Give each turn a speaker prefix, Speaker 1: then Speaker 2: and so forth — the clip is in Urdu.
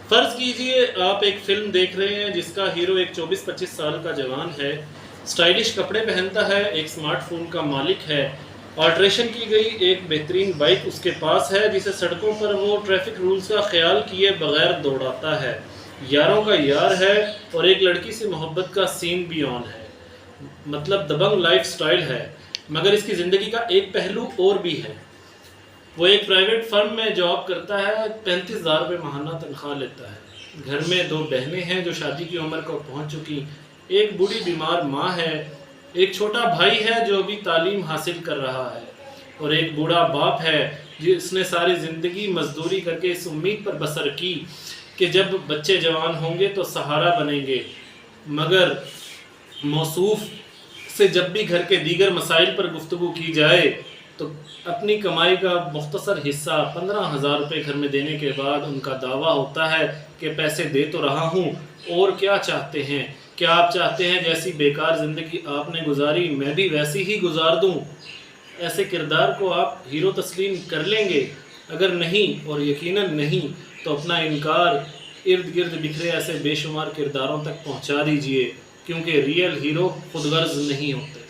Speaker 1: فرض کیجئے آپ ایک فلم دیکھ رہے ہیں جس کا ہیرو ایک 24-25 سال کا جوان ہے، سٹائلش کپڑے پہنتا ہے، ایک سمارٹ فون کا مالک ہے، آلٹریشن کی گئی ایک بہترین بائک اس کے پاس ہے جسے سڑکوں پر وہ ٹریفک رولز کا خیال کیے بغیر دوڑاتا ہے، یاروں کا یار ہے اور ایک لڑکی سے محبت کا سین بھی آن ہے، مطلب دبنگ لائف سٹائل ہے۔ مگر اس کی زندگی کا ایک پہلو اور بھی ہے۔ وہ ایک پرائیویٹ فرم میں جاب کرتا ہے، 35,000 روپے ماہانہ تنخواہ لیتا ہے۔ گھر میں 2 بہنیں ہیں جو شادی کی عمر کو پہنچ چکی، ایک بوڑھی بیمار ماں ہے، ایک چھوٹا بھائی ہے جو ابھی تعلیم حاصل کر رہا ہے، اور ایک بوڑھا باپ ہے جس نے ساری زندگی مزدوری کر کے اس امید پر بسر کی کہ جب بچے جوان ہوں گے تو سہارا بنیں گے۔ مگر موصوف سے جب بھی گھر کے دیگر مسائل پر گفتگو کی جائے تو اپنی کمائی کا مختصر حصہ 15,000 روپے گھر میں دینے کے بعد ان کا دعویٰ ہوتا ہے کہ پیسے دے تو رہا ہوں، اور کیا چاہتے ہیں؟ کیا آپ چاہتے ہیں جیسی بیکار زندگی آپ نے گزاری میں بھی ویسی ہی گزار دوں؟ ایسے کردار کو آپ ہیرو تسلیم کر لیں گے؟ اگر نہیں، اور یقیناً نہیں، تو اپنا انکار ارد گرد بکھرے ایسے بے شمار کرداروں تک پہنچا دیجئے، کیونکہ ریئل ہیرو خود غرض نہیں ہوتے۔